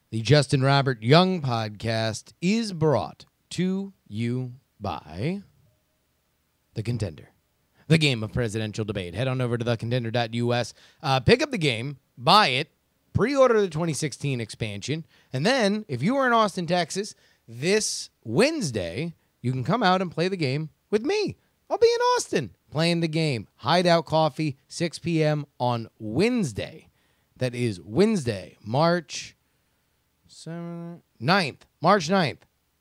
The Justin Robert Young podcast is brought to you by The Contender, the game of presidential debate. Head on over to thecontender.us, pick up the game, buy it, pre-order the 2016 expansion, and then if you are in Austin, Texas, this Wednesday, you can come out and play the game with me. I'll be in Austin playing the game. Hideout Coffee, 6 p.m. on Wednesday. That is Wednesday, March 9th. March 9th.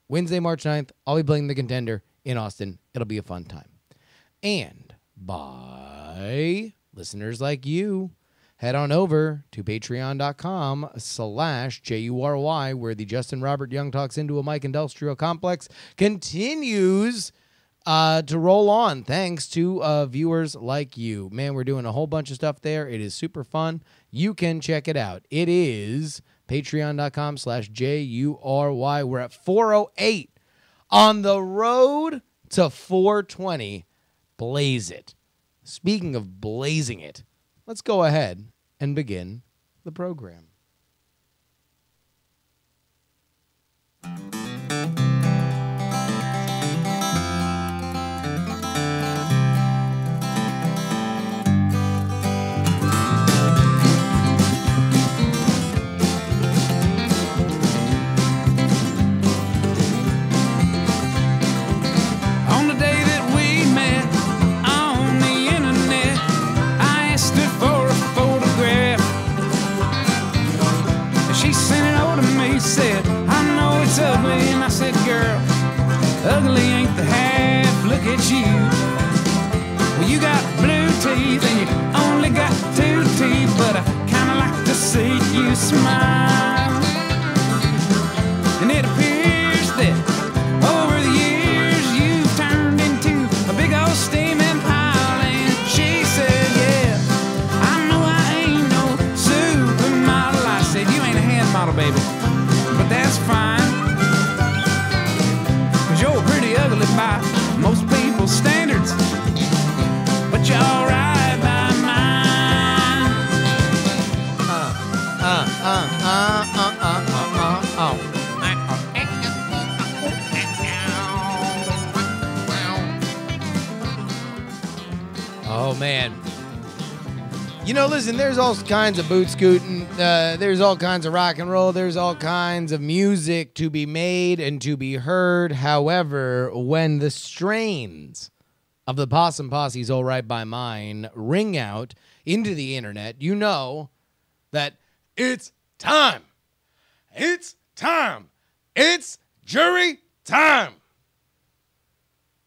Wednesday, March 9th. I'll be playing The Contender in Austin. It'll be a fun time. And by listeners like you, head on over to patreon.com/JuRY, where the Justin Robert Young Talks Into a Mic Industrial Complex continues to roll on, thanks to viewers like you. Man, we're doing a whole bunch of stuff there. It is super fun. You can check it out. It is patreon.com/JuRY. We're at 408 on the road to 420. Blaze it. Speaking of blazing it, let's go ahead and begin the program. Ugly, and I said, girl, ugly ain't the half, look at you. Well, you got blue teeth and you only got 2 teeth, but I kinda like to see you smile. And it appears that over the years you've turned into a big old steaming pile. And she said, yeah, I know I ain't no supermodel. I said, you ain't a hand model, baby, but that's fine. You're pretty ugly by most people's standards, but you're alright by mine. Oh, man. You know, listen, there's all kinds of boot scooting. There's all kinds of rock and roll. There's all kinds of music to be made and to be heard. However, when the strains of the Possum Posse's All Right by Mine ring out into the internet, you know that it's time. It's time. It's jury time.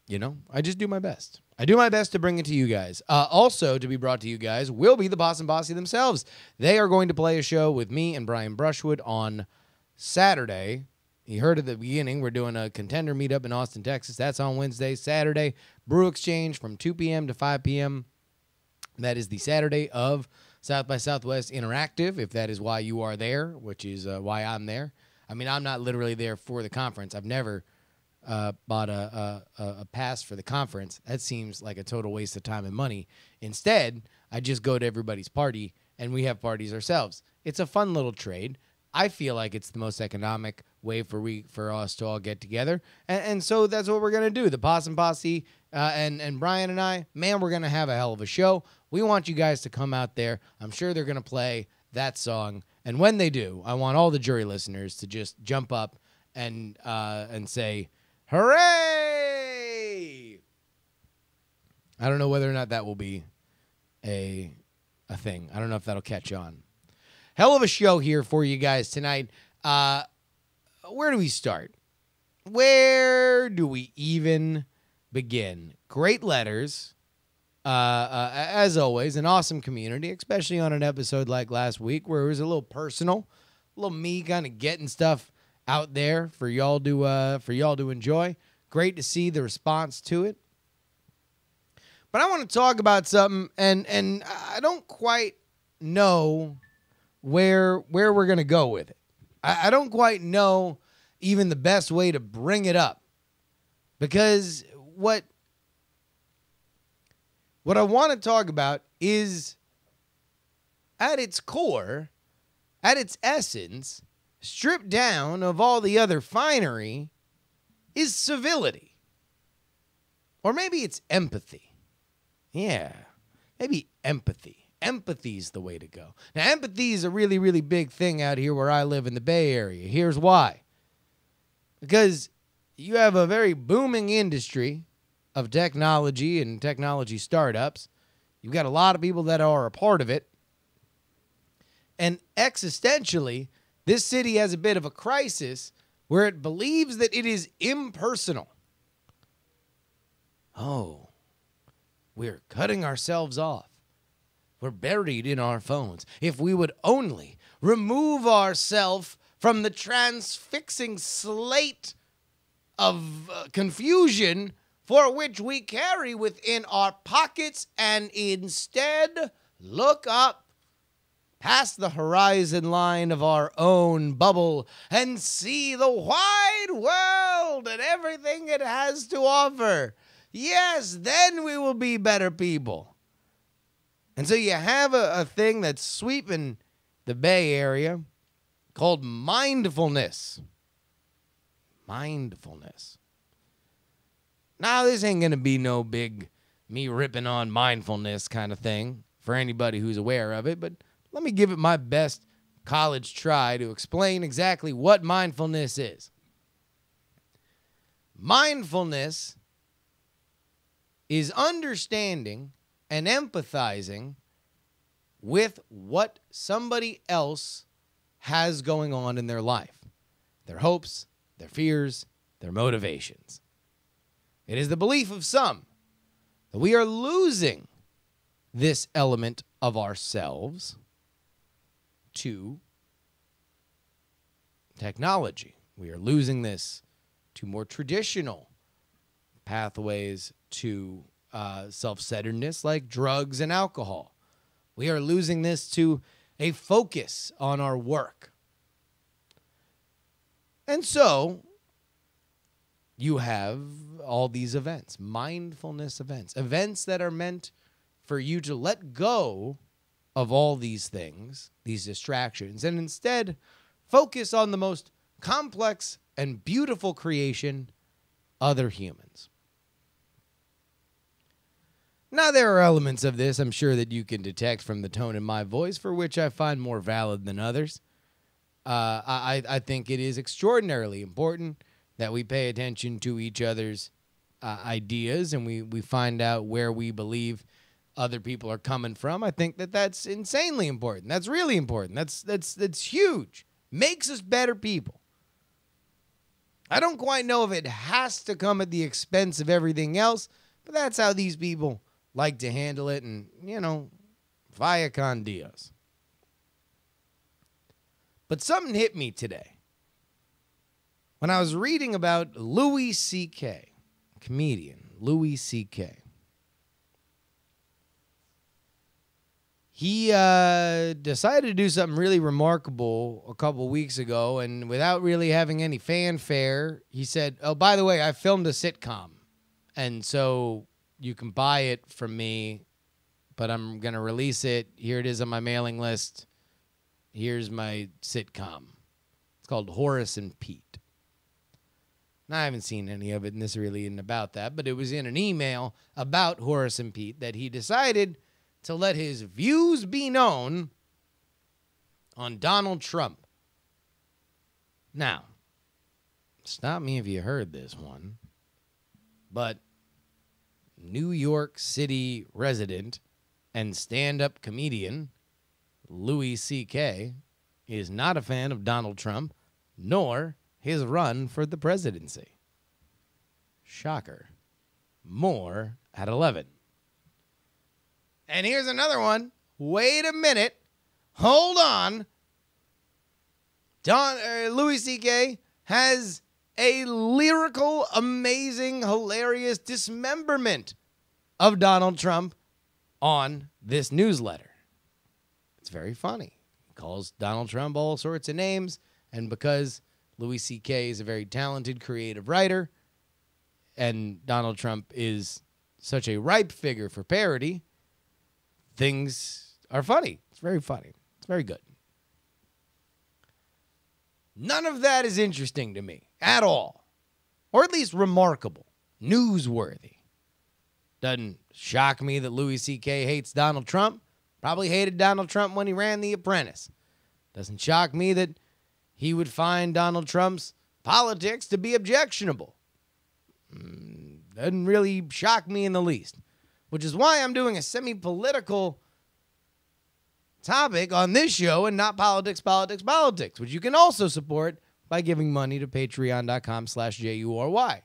You know, I just do my best. I do my best to bring it to you guys. Also, to be brought to you guys will be the Possum Posse themselves. They are going to play a show with me and Brian Brushwood on Saturday. You heard at the beginning, we're doing a Contender meetup in Austin, Texas. That's on Wednesday. Saturday, Brew Exchange from 2 p.m. to 5 p.m. That is the Saturday of South by Southwest Interactive, if that is why you are there, which is why I'm there. I mean, I'm not literally there for the conference. I've never bought a pass for the conference. That seems like a total waste of time and money. Instead, I just go to everybody's party, and we have parties ourselves. It's a fun little trade. I feel like it's the most economic way for us to all get together, and so that's what we're going to do. The Possum Posse and Brian and I, man, we're going to have a hell of a show. We want you guys to come out there. I'm sure they're going to play that song, and when they do, I want all the jury listeners to just jump up and say, hooray! I don't know whether or not that will be a thing. I don't know if that'll catch on. Hell of a show here for you guys tonight. Where do we start? Where do we even begin? Great letters. As always, an awesome community, especially on an episode like last week where it was a little personal, a little me kind of getting stuff out there for y'all to enjoy. Great to see the response to it. But I want to talk about something, and I don't quite know where we're going to go with it. I don't quite know even the best way to bring it up, because what I want to talk about is, at its core, at its essence, stripped down of all the other finery, is civility. Or maybe it's empathy. Yeah, maybe empathy. Empathy's the way to go. Now, empathy is a really, really big thing out here where I live in the Bay Area. Here's why. Because you have a very booming industry of technology and technology startups. You've got a lot of people that are a part of it. And existentially, this city has a bit of a crisis where it believes that it is impersonal. Oh, we're cutting ourselves off. We're buried in our phones. If we would only remove ourselves from the transfixing slate of confusion for which we carry within our pockets and instead look up past the horizon line of our own bubble and see the wide world and everything it has to offer. Yes, then we will be better people. And so you have a thing that's sweeping the Bay Area called mindfulness. Mindfulness. Now, this ain't going to be no big me ripping on mindfulness kind of thing for anybody who's aware of it, but let me give it my best college try to explain exactly what mindfulness is. Mindfulness is understanding and empathizing with what somebody else has going on in their life, their hopes, their fears, their motivations. It is the belief of some that we are losing this element of ourselves to technology. We are losing this to more traditional pathways to self-centeredness like drugs and alcohol. We are losing this to a focus on our work. And so you have all these events, mindfulness events, events that are meant for you to let go of all these things, these distractions, and instead focus on the most complex and beautiful creation, other humans. Now, there are elements of this I'm sure that you can detect from the tone in my voice, for which I find more valid than others. I think it is extraordinarily important that we pay attention to each other's ideas and we find out where we believe other people are coming from. I think that that's insanely important. That's really important. That's huge. Makes us better people. I don't quite know if it has to come at the expense of everything else, but that's how these people like to handle it, and, via con Dios. But something hit me today when I was reading about Louis C.K., comedian Louis C.K. He decided to do something really remarkable a couple weeks ago, and without really having any fanfare, he said, "Oh, by the way, I filmed a sitcom, and so you can buy it from me, but I'm going to release it. Here it is on my mailing list. Here's my sitcom. It's called Horace and Pete." Now, I haven't seen any of it, and this really isn't about that, but it was in an email about Horace and Pete that he decided to let his views be known on Donald Trump. Now, stop me if you heard this one, but New York City resident and stand-up comedian Louis C.K. is not a fan of Donald Trump, nor his run for the presidency. Shocker. More at 11. And here's another one. Wait a minute. Hold on. Louis C.K. has a lyrical, amazing, hilarious dismemberment of Donald Trump on this newsletter. It's very funny. He calls Donald Trump all sorts of names, and because Louis C.K. is a very talented, creative writer, and Donald Trump is such a ripe figure for parody, things are funny. It's very funny. It's very good. None of that is interesting to me at all, or at least remarkable, newsworthy. Doesn't shock me that Louis C.K. hates Donald Trump. Probably hated Donald Trump when he ran The Apprentice. Doesn't shock me that he would find Donald Trump's politics to be objectionable. Doesn't really shock me in the least, which is why I'm doing a semi-political topic on this show and not politics, which you can also support by giving money to patreon.com/JuRY.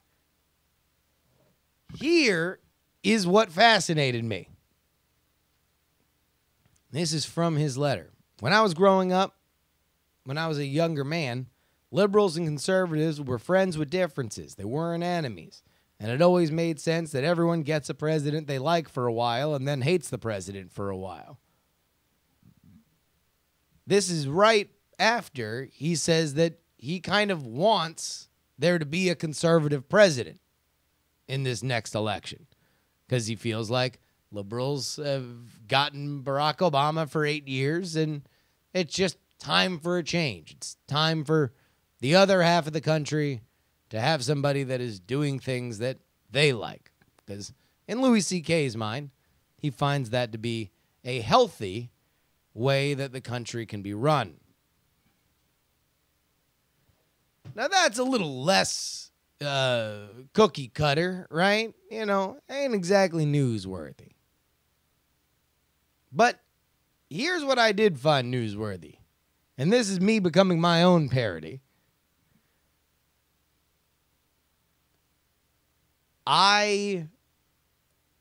Here is what fascinated me. This is from his letter. When I was growing up, when I was a younger man, liberals and conservatives were friends with differences. They weren't enemies. And it always made sense that everyone gets a president they like for a while and then hates the president for a while. This is right after he says that he kind of wants there to be a conservative president in this next election because he feels like liberals have gotten Barack Obama for 8 years and it's just time for a change. It's time for the other half of the country to have somebody that is doing things that they like. Because in Louis C.K.'s mind, he finds that to be a healthy way that the country can be run. Now that's a little less cookie cutter, right? You know, ain't exactly newsworthy. But here's what I did find newsworthy. And this is me becoming my own parody. I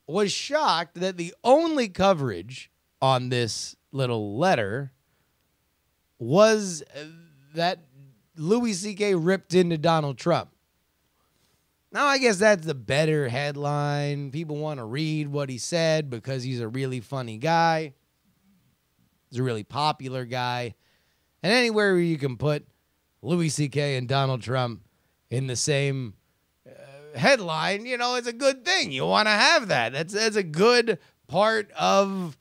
was shocked that the only coverage on this little letter was that Louis C.K. ripped into Donald Trump. Now, I guess that's the better headline. People want to read what he said because he's a really funny guy. He's a really popular guy. And anywhere where you can put Louis C.K. and Donald Trump in the same headline, you know, it's a good thing. You want to have that. That's a good part of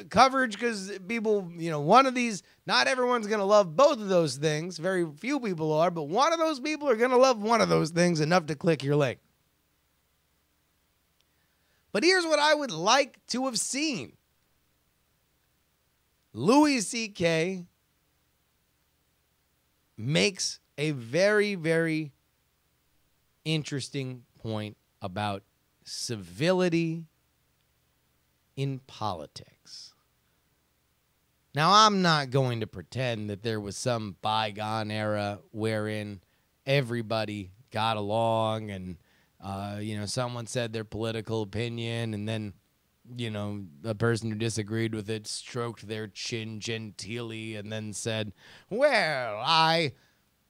coverage because people, you know, one of these, not everyone's going to love both of those things. Very few people are, but one of those people are going to love one of those things enough to click your link. But here's what I would like to have seen. Louis C.K. makes a very, very interesting point about civility in politics. Now, I'm not going to pretend that there was some bygone era wherein everybody got along and, you know, someone said their political opinion and then, you know, a person who disagreed with it stroked their chin genteelly and then said, well, I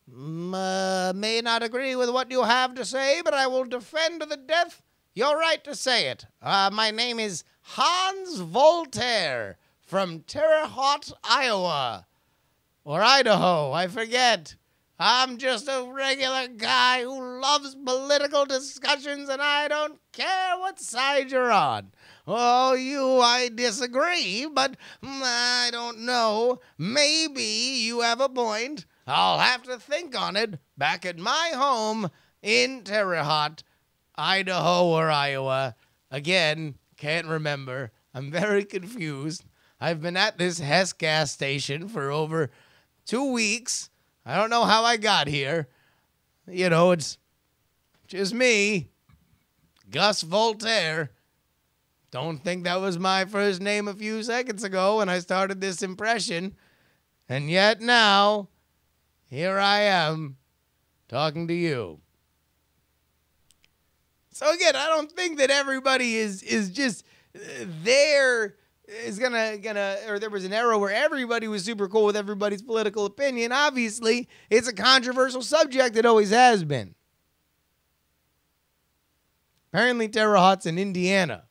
may not agree with what you have to say, but I will defend to the death your right to say it. My name is Hans Voltaire from Terre Haute, Iowa. Or Idaho, I forget. I'm just a regular guy who loves political discussions and I don't care what side you're on. Oh, I disagree, but I don't know. Maybe you have a point. I'll have to think on it back at my home in Terre Haute, Idaho or Iowa. Again, can't remember. I'm very confused. I've been at this Hess gas station for over 2 weeks. I don't know how I got here. You know, it's just me, Gus Voltaire. Don't think that was my first name a few seconds ago when I started this impression. And yet now, here I am talking to you. So again, I don't think that everybody is just there is gonna or there was an era where everybody was super cool with everybody's political opinion. Obviously, it's a controversial subject. It always has been. Apparently, Terre Haute's in Indiana,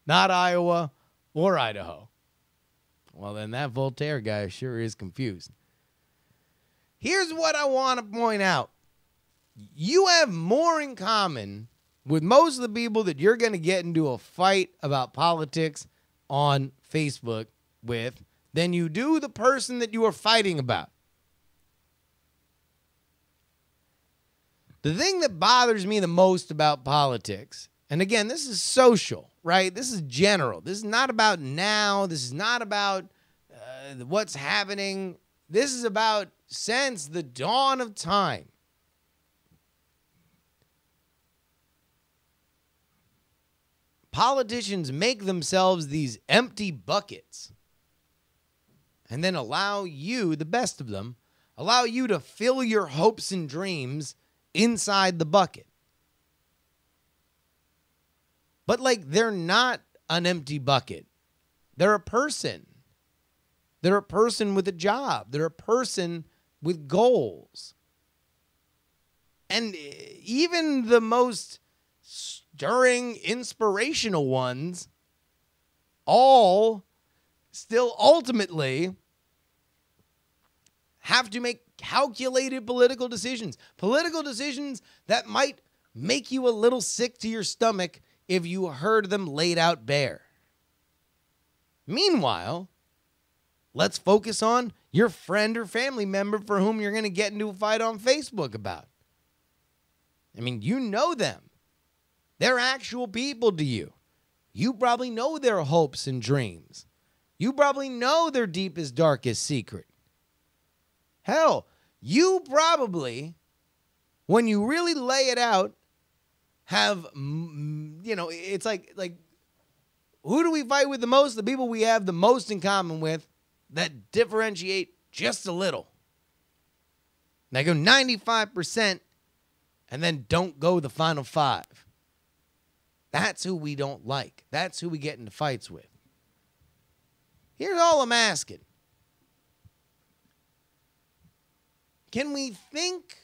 not Iowa or Idaho. Well, then that Voltaire guy sure is confused. Here's what I want to point out. You have more in common with most of the people that you're going to get into a fight about politics on Facebook with than you do the person that you are fighting about. The thing that bothers me the most about politics, and again, this is social, right? This is general. This is not about now. This is not about what's happening. This is about since the dawn of time. Politicians make themselves these empty buckets and then allow you, the best of them, allow you to fill your hopes and dreams inside the bucket. But like, they're not an empty bucket. They're a person. They're a person with a job. They're a person with goals. And even the most stirring, inspirational ones all still ultimately have to make calculated political decisions that might make you a little sick to your stomach if you heard them laid out bare. Meanwhile, let's focus on your friend or family member for whom you're going to get into a fight on Facebook about. I mean, you know them. They're actual people to you. You probably know their hopes and dreams. You probably know their deepest, darkest secret. Hell, you probably, when you really lay it out, have, it's like, who do we fight with the most? The people we have the most in common with that differentiate just a little. Now go 95% and then don't go the final 5. That's who we don't like. That's who we get into fights with. Here's all I'm asking. Can we think,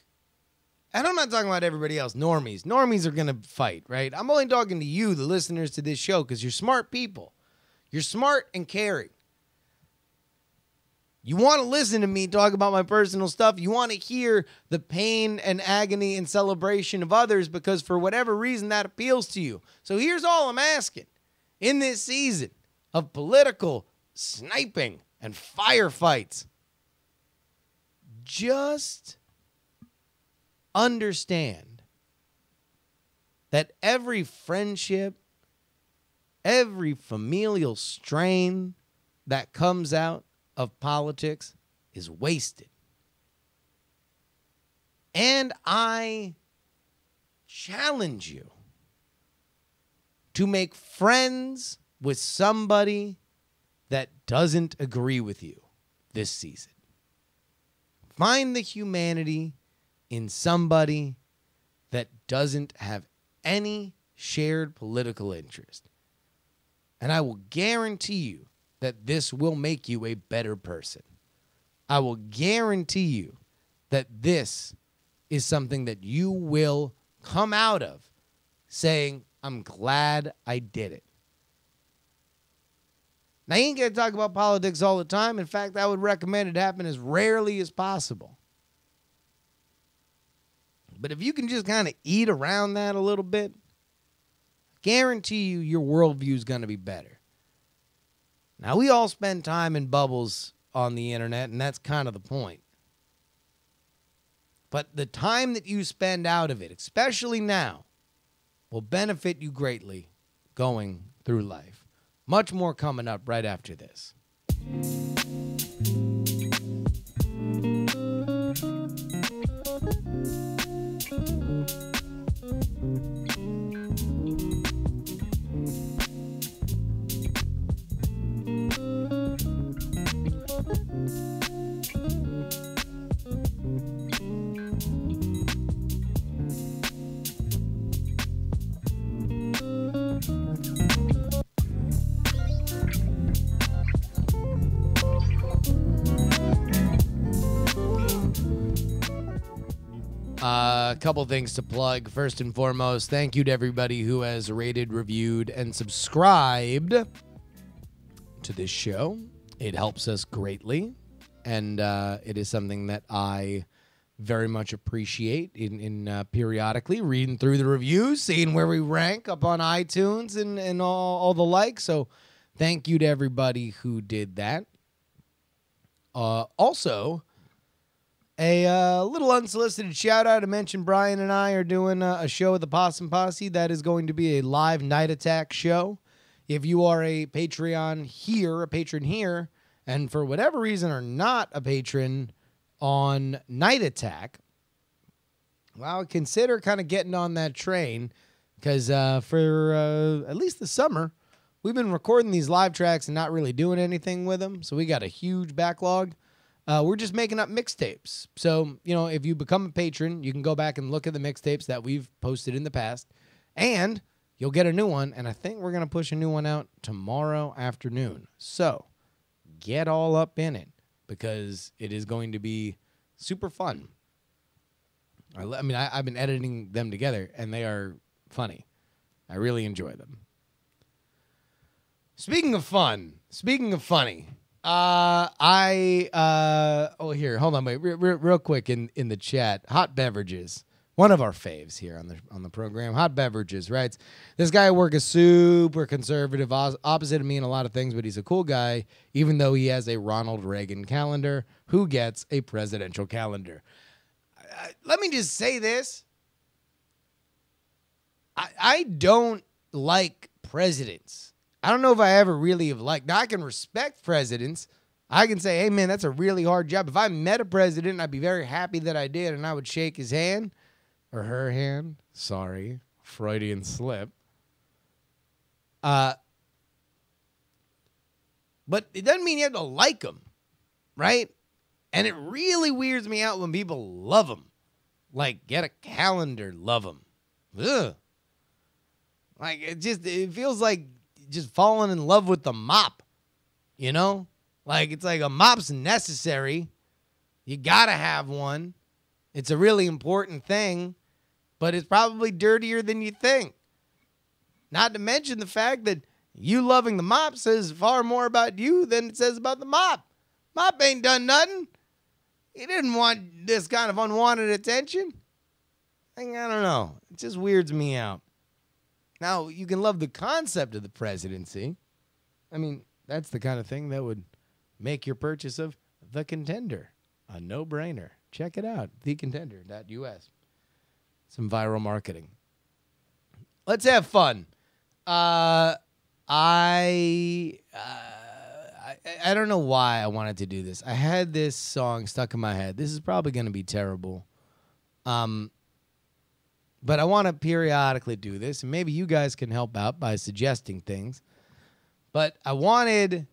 and I'm not talking about everybody else, normies. Normies are going to fight, right? I'm only talking to you, the listeners to this show, because you're smart people. You're smart and caring. You want to listen to me talk about my personal stuff. You want to hear the pain and agony and celebration of others because for whatever reason that appeals to you. So here's all I'm asking. In this season of political sniping and firefights, just understand that every friendship, every familial strain that comes out of politics is wasted. And I challenge you to make friends with somebody that doesn't agree with you this season. Find the humanity in somebody that doesn't have any shared political interest. And I will guarantee you that this will make you a better person. I will guarantee you that this is something that you will come out of saying, I'm glad I did it. Now, you ain't going to talk about politics all the time. In fact, I would recommend it happen as rarely as possible. But if you can just kind of eat around that a little bit, guarantee you your worldview is going to be better. Now, we all spend time in bubbles on the internet, and that's kind of the point. But the time that you spend out of it, especially now, will benefit you greatly going through life. Much more coming up right after this. A couple things to plug. First and foremost, thank you to everybody who has rated, reviewed, and subscribed to this show. It helps us greatly, and it is something that I very much appreciate in periodically reading through the reviews, seeing where we rank up on iTunes and all the like. So thank you to everybody who did that. Also, A little unsolicited shout out. I mentioned Brian and I are doing a show at the Possum Posse. That is going to be a live Night Attack show. If you are a patron here, and for whatever reason are not a patron on Night Attack, well, consider kind of getting on that train, because for at least the summer, we've been recording these live tracks and not really doing anything with them, so we got a huge backlog. We're just making up mixtapes. So, if you become a patron, you can go back and look at the mixtapes that we've posted in the past, and you'll get a new one, and I think we're going to push a new one out tomorrow afternoon. So, get all up in it, because it is going to be super fun. I mean, I've been editing them together, and they are funny. I really enjoy them. Speaking of funny, here, hold on, wait, real quick in the chat. Hot Beverages, one of our faves here on the program. Hot Beverages writes, this guy at work is super conservative, opposite of me in a lot of things, but he's a cool guy, even though he has a Ronald Reagan calendar. Who gets a presidential calendar? Let me just say this. I don't like presidents. I don't know if I ever really have liked. Now, I can respect presidents. I can say, hey, man, that's a really hard job. If I met a president, I'd be very happy that I did, and I would shake his hand or her hand. Sorry, Freudian slip. But it doesn't mean you have to like them, right? And it really weirds me out when people love them. Like, get a calendar, love them. Ugh. Like, it feels like just falling in love with the mop, Like, it's like a mop's necessary. You gotta have one. It's a really important thing, but it's probably dirtier than you think. Not to mention the fact that you loving the mop says far more about you than it says about the mop. Mop ain't done nothing. He didn't want this kind of unwanted attention. I don't know. It just weirds me out. Now, you can love the concept of the presidency. I mean, that's the kind of thing that would make your purchase of The Contender a no-brainer. Check it out, thecontender.us. Some viral marketing. Let's have fun. I don't know why I wanted to do this. I had this song stuck in my head. This is probably going to be terrible. But I want to periodically do this, and maybe you guys can help out by suggesting things. But I wanted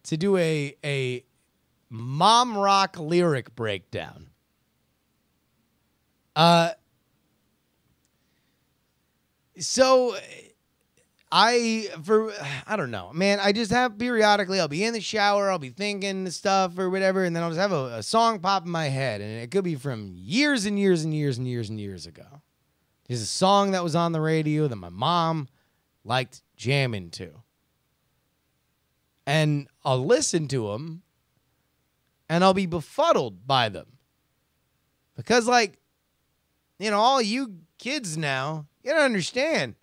to do a mom rock lyric breakdown. So I don't know, man. I just have periodically, I'll be in the shower, I'll be thinking stuff or whatever, and then I'll just have a song pop in my head, and it could be from years and years and years and years and years ago. There's a song that was on the radio that my mom liked jamming to. And I'll listen to them, and I'll be befuddled by them. Because, all you kids now, you don't understand.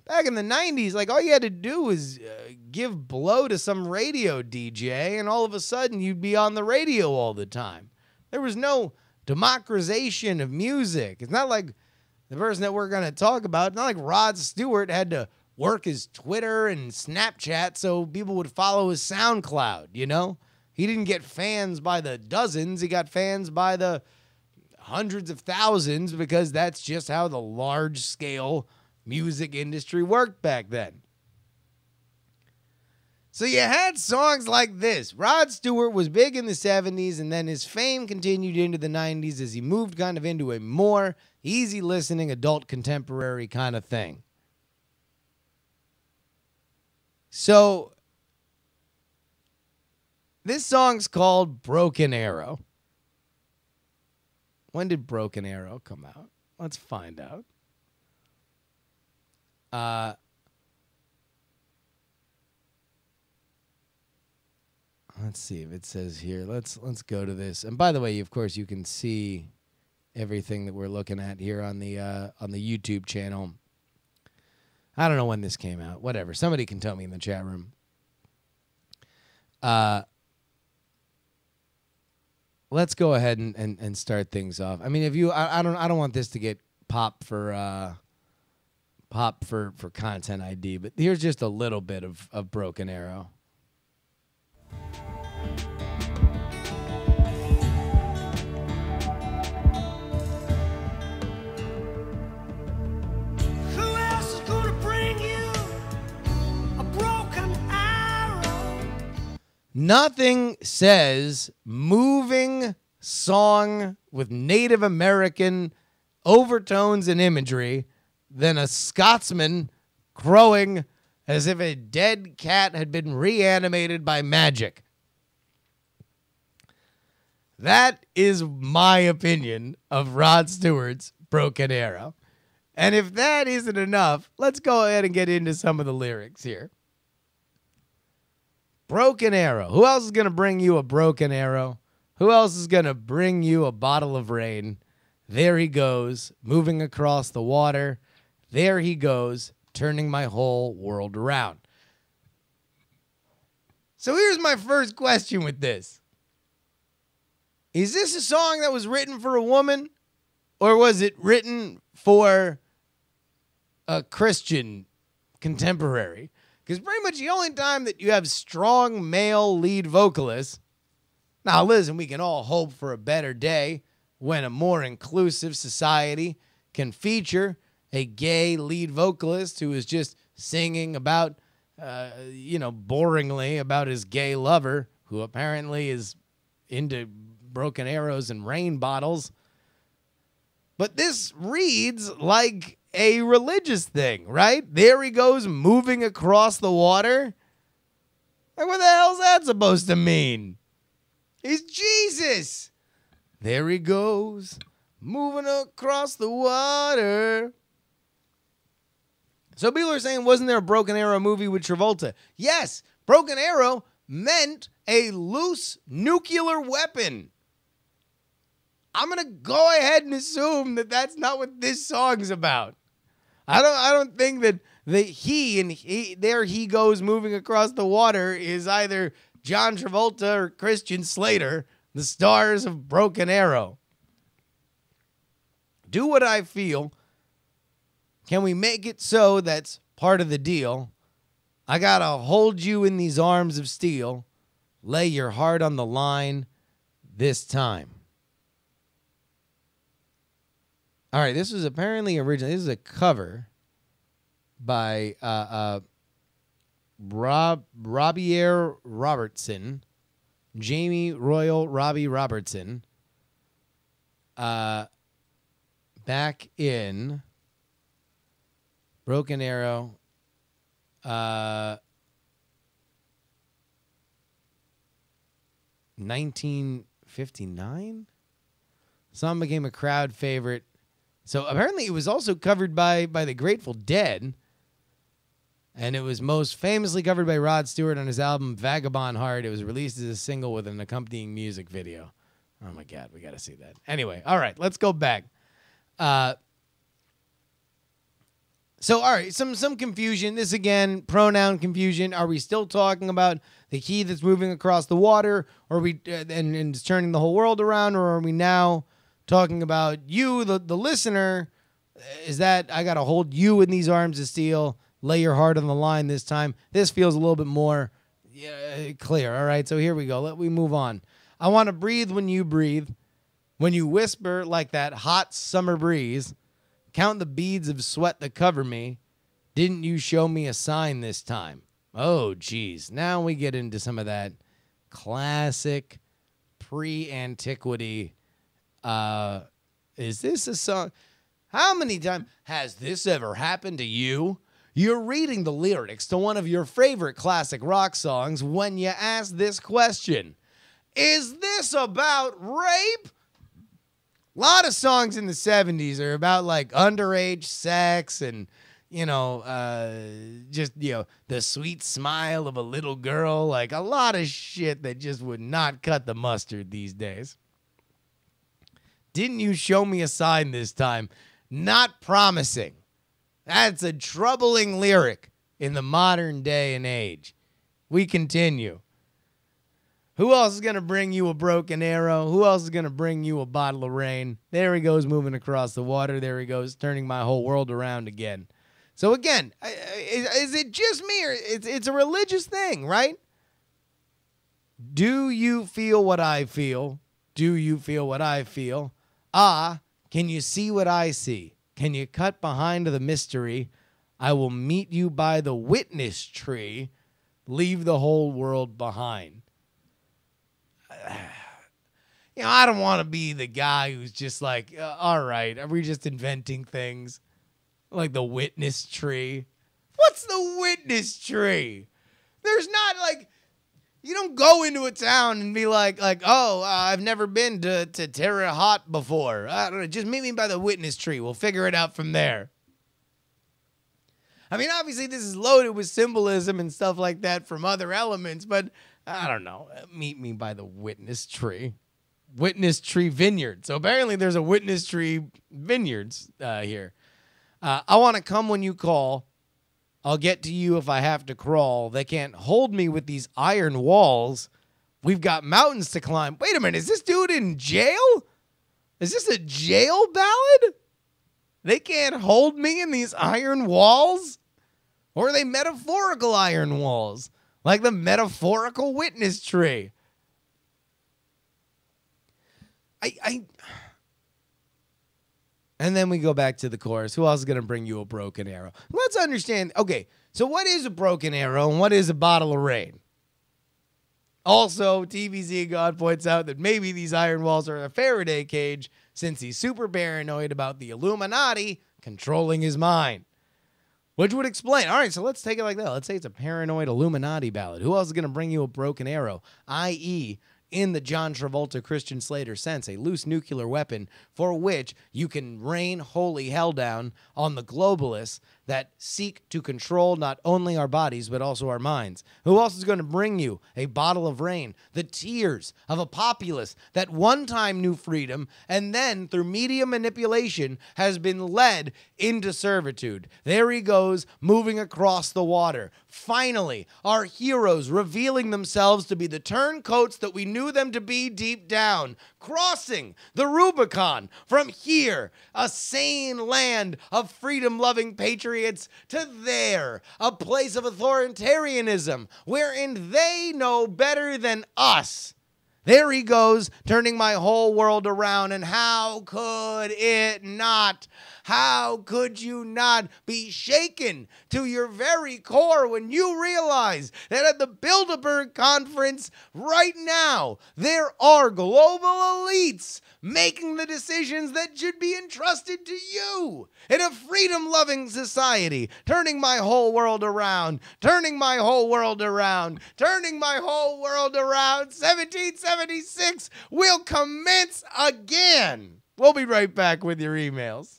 Back in the 90s, all you had to do was give blow to some radio DJ, and all of a sudden you'd be on the radio all the time. There was no democratization of music. It's not like the person that we're going to talk about, it's not like Rod Stewart had to work his Twitter and Snapchat so people would follow his SoundCloud, He didn't get fans by the dozens. He got fans by the hundreds of thousands, because that's just how the large-scale music industry worked back then. So you had songs like this. Rod Stewart was big in the 70s, and then his fame continued into the 90s as he moved kind of into a more easy listening, adult contemporary kind of thing. So this song's called Broken Arrow. When did Broken Arrow come out? Let's find out. Let's see if it says here. Let's go to this. And by the way, of course, you can see everything that we're looking at here on the YouTube channel. I don't know when this came out. Whatever. Somebody can tell me in the chat room. let's go ahead and start things off. I mean, if you, I don't want this to get pop for content ID, but here's just a little bit of Broken Arrow. Nothing says moving song with Native American overtones and imagery than a Scotsman crowing as if a dead cat had been reanimated by magic. That is my opinion of Rod Stewart's Broken Arrow. And if that isn't enough, let's go ahead and get into some of the lyrics here. Broken Arrow. Who else is going to bring you a broken arrow? Who else is going to bring you a bottle of rain? There he goes, moving across the water. There he goes, turning my whole world around. So here's my first question with this. Is this a song that was written for a woman? Or was it written for a Christian contemporary? Because pretty much the only time that you have strong male lead vocalists, now listen, we can all hope for a better day when a more inclusive society can feature a gay lead vocalist who is just singing about, boringly about his gay lover, who apparently is into broken arrows and rain bottles. But this reads like a religious thing, right? There he goes moving across the water. Like, what the hell's that supposed to mean? He's Jesus. There he goes moving across the water. So people are saying, wasn't there a Broken Arrow movie with Travolta? Yes, Broken Arrow meant a loose nuclear weapon. I'm going to go ahead and assume that that's not what this song's about. I don't think that there he goes moving across the water is either John Travolta or Christian Slater, the stars of Broken Arrow. Do what I feel. Can we make it so that's part of the deal? I gotta hold you in these arms of steel. Lay your heart on the line this time. All right, this was apparently original. This is a cover by Robbie Robertson, Jamie Royal Robbie Robertson, back in Broken Arrow, 1959. Song became a crowd favorite. So apparently it was also covered by the Grateful Dead. And it was most famously covered by Rod Stewart on his album Vagabond Heart. It was released as a single with an accompanying music video. Oh my God, we got to see that. Anyway, all right, let's go back. So, all right, some confusion. This, again, pronoun confusion. Are we still talking about the key that's moving across the water, or are we and it's turning the whole world around, or are we now talking about you, the listener? Is that I got to hold you in these arms of steel, lay your heart on the line this time? This feels a little bit more clear. All right, so here we go. Let me move on. I want to breathe when you breathe. When you whisper like that hot summer breeze, count the beads of sweat that cover me. Didn't you show me a sign this time? Oh, geez. Now we get into some of that classic pre-antiquity. Is this a song? How many times has this ever happened to you? You're reading the lyrics to one of your favorite classic rock songs when you ask this question. Is this about rape? A lot of songs in the 70s are about like underage sex and, the sweet smile of a little girl. Like a lot of shit that just would not cut the mustard these days. Didn't you show me a sign this time? Not promising. That's a troubling lyric in the modern day and age. We continue. Who else is going to bring you a broken arrow? Who else is going to bring you a bottle of rain? There he goes, moving across the water. There he goes, turning my whole world around again. So again, is it just me, or it's a religious thing, right? Do you feel what I feel? Do you feel what I feel? Can you see what I see? Can you cut behind the mystery? I will meet you by the witness tree. Leave the whole world behind. I don't want to be the guy who's just like, all right, are we just inventing things? Like the witness tree. What's the witness tree? There's not like, you don't go into a town and be like, I've never been to Terre Haute before. I don't know, just meet me by the witness tree. We'll figure it out from there. I mean, obviously this is loaded with symbolism and stuff like that from other elements, but I don't know. Meet me by the witness tree. Witness tree vineyard. So apparently there's a witness tree vineyards here. I want to come when you call. I'll get to you if I have to crawl. They can't hold me with these iron walls. We've got mountains to climb. Wait a minute. Is this dude in jail? Is this a jail ballad? They can't hold me in these iron walls? Or are they metaphorical iron walls? Like the metaphorical witness tree? And then we go back to the chorus. Who else is going to bring you a broken arrow? Let's understand. Okay, so what is a broken arrow and what is a bottle of rain? Also, TVZ God points out that maybe these iron walls are a Faraday cage since he's super paranoid about the Illuminati controlling his mind. Which would explain. All right, so let's take it like that. Let's say it's a paranoid Illuminati ballad. Who else is going to bring you a broken arrow? I.e., in the John Travolta, Christian Slater sense, a loose nuclear weapon for which you can rain holy hell down on the globalists that seek to control not only our bodies, but also our minds. Who else is going to bring you a bottle of rain? The tears of a populace that one time knew freedom and then, through media manipulation, has been led into servitude. There he goes, moving across the water. Finally, our heroes revealing themselves to be the turncoats that we knew them to be deep down, crossing the Rubicon from here, a sane land of freedom-loving patriots, to there, a place of authoritarianism, wherein they know better than us. There he goes, turning my whole world around, and how could it not? How could you not be shaken to your very core when you realize that at the Bilderberg Conference right now, there are global elites making the decisions that should be entrusted to you in a freedom-loving society, turning my whole world around, turning my whole world around, turning my whole world around. 1776 will commence again. We'll be right back with your emails.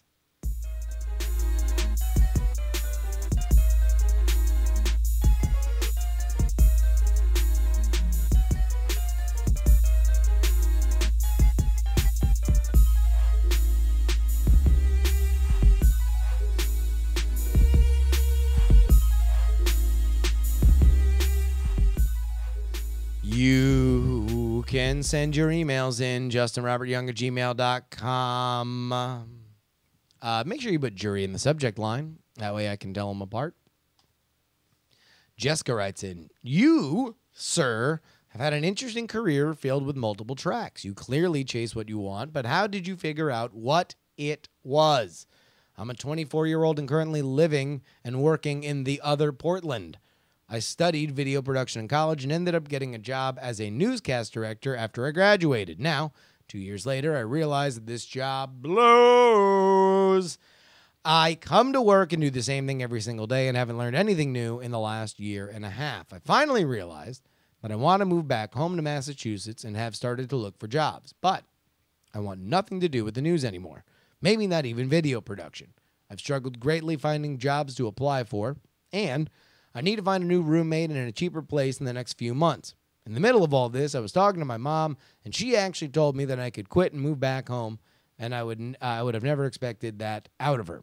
You can send your emails in, justinrobertyoung@gmail.com. Make sure you put JuRY in the subject line. That way I can tell them apart. Jessica writes in, you, sir, have had an interesting career filled with multiple tracks. You clearly chase what you want, but how did you figure out what it was? I'm a 24-year-old and currently living and working in the other Portland. I studied video production in college and ended up getting a job as a newscast director after I graduated. Now, 2 years later, I realized that this job blows. I come to work and do the same thing every single day and haven't learned anything new in the last year and a half. I finally realized that I want to move back home to Massachusetts and have started to look for jobs. But I want nothing to do with the news anymore. Maybe not even video production. I've struggled greatly finding jobs to apply for, and I need to find a new roommate and in a cheaper place in the next few months. In the middle of all this, I was talking to my mom, and she actually told me that I could quit and move back home, and I would have never expected that out of her.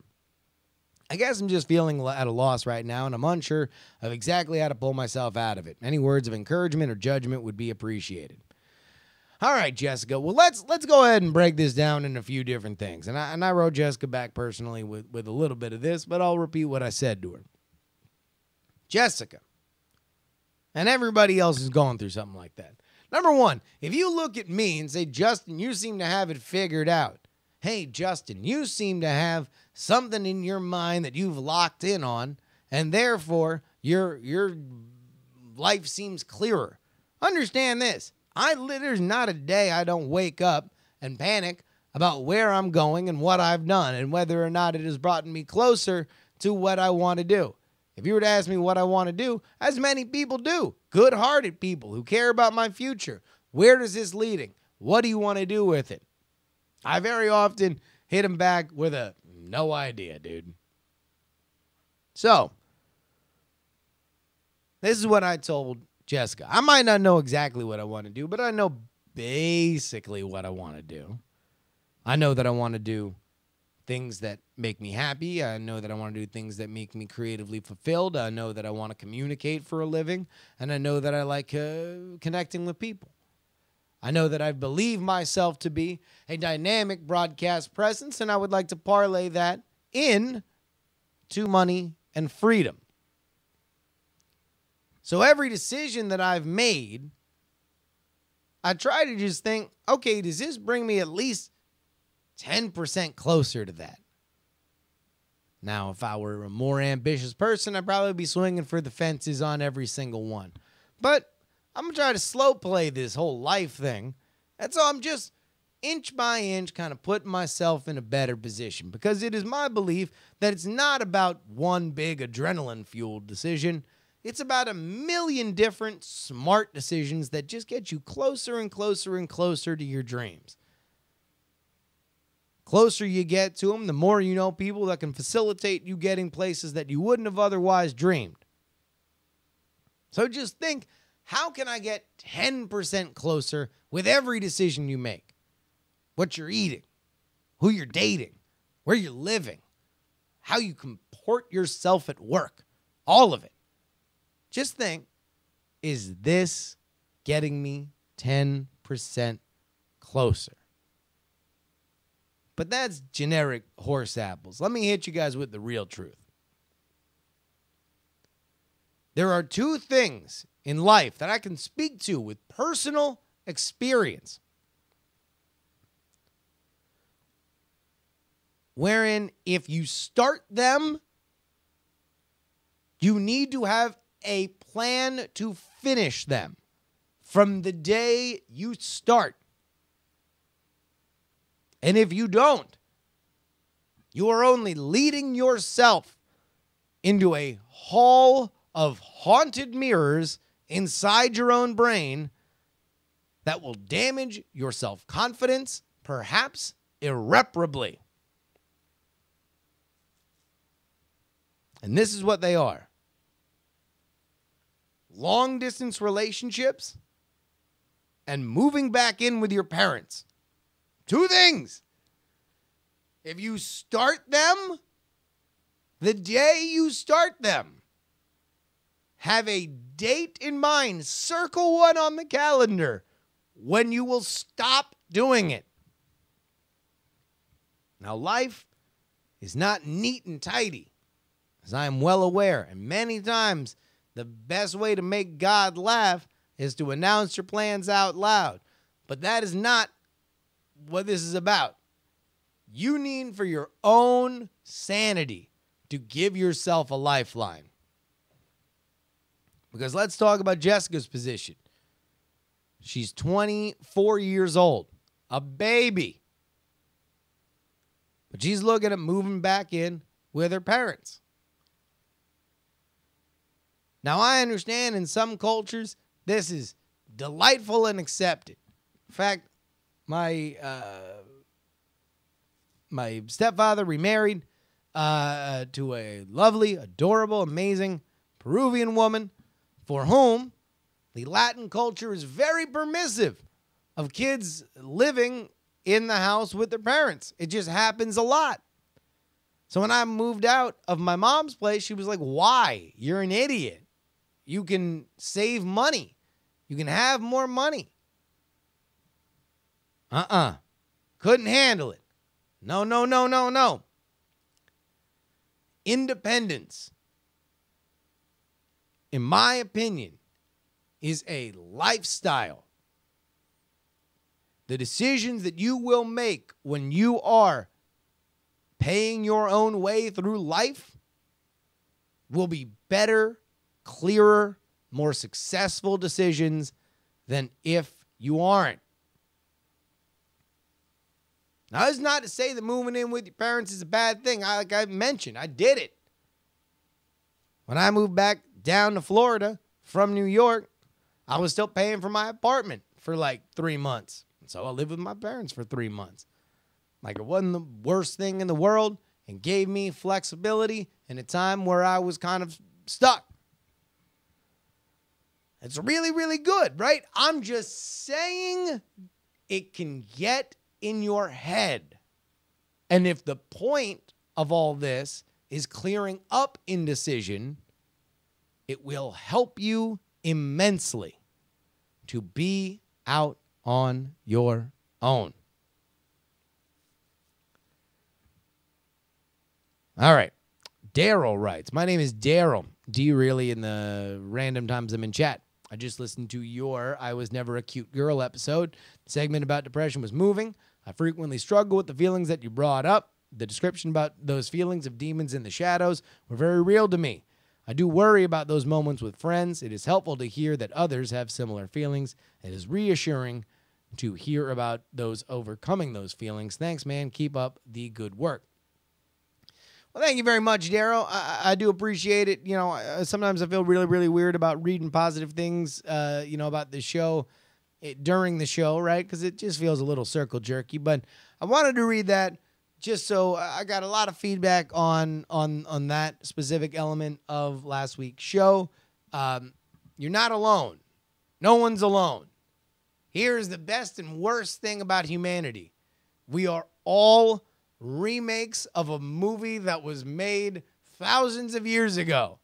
I guess I'm just feeling at a loss right now, and I'm unsure of exactly how to pull myself out of it. Any words of encouragement or judgment would be appreciated. All right, Jessica. Well, let's go ahead and break this down in a few different things. And I wrote Jessica back personally with a little bit of this, but I'll repeat what I said to her. Jessica, and everybody else is going through something like that. Number one, if you look at me and say, Justin, you seem to have it figured out. Hey, Justin, you seem to have something in your mind that you've locked in on, and therefore your life seems clearer. Understand this. There's not a day I don't wake up and panic about where I'm going and what I've done and whether or not it has brought me closer to what I want to do. If you were to ask me what I want to do, as many people do, good-hearted people who care about my future, where is this leading? What do you want to do with it? I very often hit them back with a no idea, dude. So, this is what I told Jessica. I might not know exactly what I want to do, but I know basically what I want to do. I know that I want to do things that make me happy. I know that I want to do things that make me creatively fulfilled. I know that I want to communicate for a living. And I know that I like connecting with people. I know that I believe myself to be a dynamic broadcast presence, and I would like to parlay that in to money and freedom. So every decision that I've made, I try to just think, okay, does this bring me at least 10% closer to that? Now, if I were a more ambitious person, I'd probably be swinging for the fences on every single one. But I'm going to try to slow play this whole life thing. That's all. I'm just inch by inch kind of putting myself in a better position, because it is my belief that it's not about one big adrenaline-fueled decision. It's about a million different smart decisions that just get you closer and closer and closer to your dreams. Closer you get to them, the more you know people that can facilitate you getting places that you wouldn't have otherwise dreamed. So just think, how can I get 10% closer with every decision you make? What you're eating, who you're dating, where you're living, how you comport yourself at work, all of it. Just think, is this getting me 10% closer? But that's generic horse apples. Let me hit you guys with the real truth. There are two things in life that I can speak to with personal experience, wherein if you start them, you need to have a plan to finish them from the day you start. And if you don't, you are only leading yourself into a hall of haunted mirrors inside your own brain that will damage your self-confidence, perhaps irreparably. And this is what they are. Long-distance relationships and moving back in with your parents. Two things. If you start them, the day you start them, have a date in mind. Circle one on the calendar when you will stop doing it. Now, life is not neat and tidy, as I am well aware. And many times, the best way to make God laugh is to announce your plans out loud. But that is not what this is about. You need, for your own sanity, to give yourself a lifeline. Because let's talk about Jessica's position. She's 24 years old, a baby. But she's looking at moving back in with her parents. Now, I understand in some cultures, this is delightful and accepted. In fact, my stepfather remarried to a lovely, adorable, amazing Peruvian woman for whom the Latin culture is very permissive of kids living in the house with their parents. It just happens a lot. So when I moved out of my mom's place, she was like, why? You're an idiot. You can save money. You can have more money. Couldn't handle it. No. Independence, in my opinion, is a lifestyle. The decisions that you will make when you are paying your own way through life will be better, clearer, more successful decisions than if you aren't. Now, it's not to say that moving in with your parents is a bad thing. Like I mentioned, I did it. When I moved back down to Florida from New York, I was still paying for my apartment for like 3 months. And so I lived with my parents for 3 months. Like, it wasn't the worst thing in the world and gave me flexibility in a time where I was kind of stuck. It's really, really good, right? I'm just saying it can get in your head. And if the point of all this is clearing up indecision, it will help you immensely to be out on your own. All right. Daryl writes, my name is Daryl. D really in the random times I'm in chat. I just listened to your I Was Never a Cute Girl episode. The segment about depression was moving. I frequently struggle with the feelings that you brought up. The description about those feelings of demons in the shadows were very real to me. I do worry about those moments with friends. It is helpful to hear that others have similar feelings. It is reassuring to hear about those overcoming those feelings. Thanks, man. Keep up the good work. Well, thank you very much, Daryl. I do appreciate it. You know, sometimes I feel really, really weird about reading positive things, about the show during the show, right? Because it just feels a little circle jerky. But I wanted to read that just so I got a lot of feedback on that specific element of last week's show. You're not alone. No one's alone. Here's the best and worst thing about humanity. We are all remakes of a movie that was made thousands of years ago.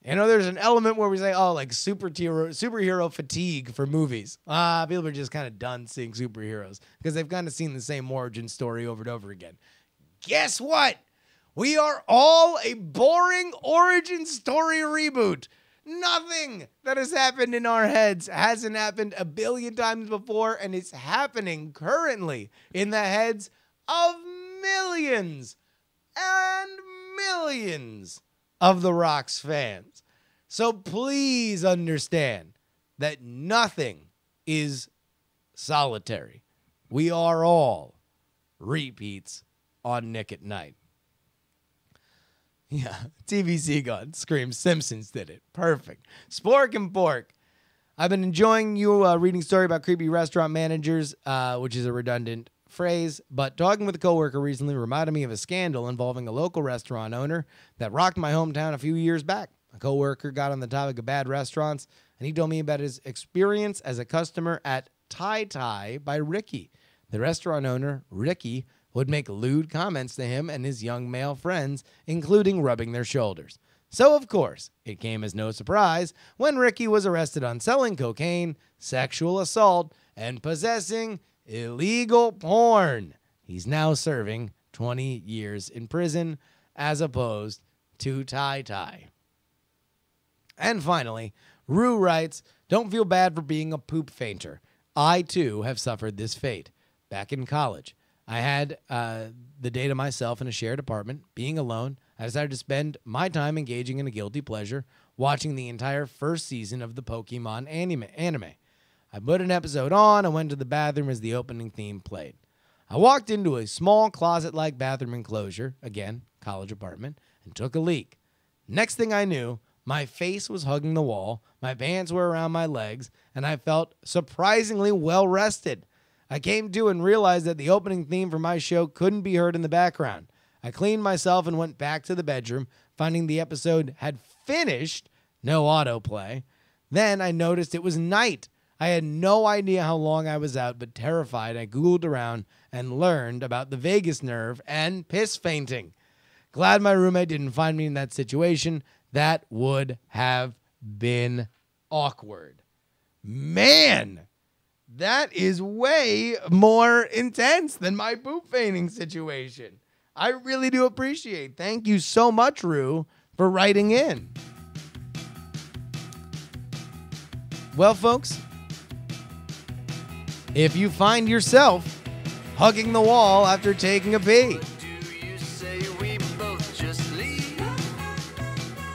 You know, there's an element where we say, like superhero fatigue for movies. People are just kind of done seeing superheroes because they've kind of seen the same origin story over and over again. Guess what? We are all a boring origin story reboot. Nothing that has happened in our heads hasn't happened a billion times before, and it's happening currently in the heads of millions and millions of The Rock's fans. So please understand that nothing is solitary. We are all repeats on Nick at Night. Yeah, TVC God screams Simpsons did it. Perfect. Spork and Pork. I've been enjoying you reading story about creepy restaurant managers, which is a redundant phrase, but talking with a coworker recently reminded me of a scandal involving a local restaurant owner that rocked my hometown a few years back. A coworker got on the topic of bad restaurants, and he told me about his experience as a customer at Thai Thai by Ricky. The restaurant owner, Ricky, would make lewd comments to him and his young male friends, including rubbing their shoulders. So, of course, it came as no surprise when Ricky was arrested on selling cocaine, sexual assault, and possessing illegal porn. He's now serving 20 years in prison as opposed to Thai Thai. And finally, Rue writes, don't feel bad for being a poop fainter. I, too, have suffered this fate. Back in college, I had the day to myself in a shared apartment. Being alone, I decided to spend my time engaging in a guilty pleasure, watching the entire first season of the Pokemon anime. I put an episode on and went to the bathroom as the opening theme played. I walked into a small closet-like bathroom enclosure, again, college apartment, and took a leak. Next thing I knew, my face was hugging the wall, my pants were around my legs, and I felt surprisingly well-rested. I came to and realized that the opening theme for my show couldn't be heard in the background. I cleaned myself and went back to the bedroom, finding the episode had finished, no autoplay. Then I noticed it was night. I had no idea how long I was out, but terrified, I Googled around and learned about the vagus nerve and piss fainting. Glad my roommate didn't find me in that situation. That would have been awkward. Man, that is way more intense than my poop feigning situation. I really do appreciate. Thank you so much, Rue, for writing in. Well, folks, if you find yourself hugging the wall after taking a pee,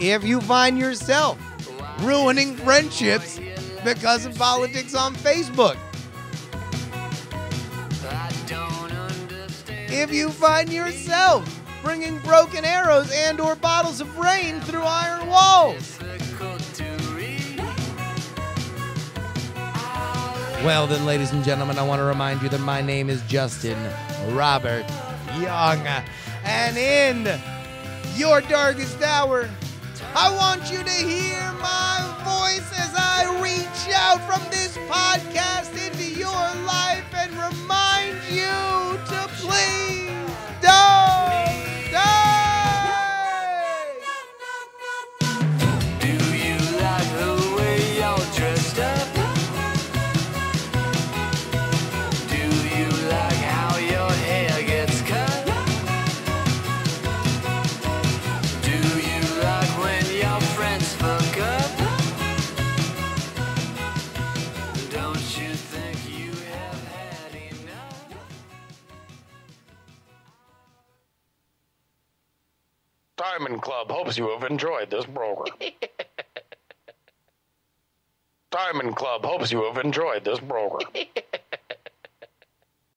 if you find yourself ruining friendships because of politics on Facebook, if you find yourself bringing broken arrows and or bottles of rain through iron walls, well then, ladies and gentlemen, I want to remind you that my name is Justin Robert Young, and in your darkest hour, I want you to hear my voice as I reach out from this podcast into your life and remind you to please don't die. Do you like the way y'all dressed up? Do you like how your hair gets cut? Do you like when your friends fuck up? Don't you think you have had enough? Diamond Club hopes you have enjoyed this program. Diamond Club hopes you have enjoyed this program.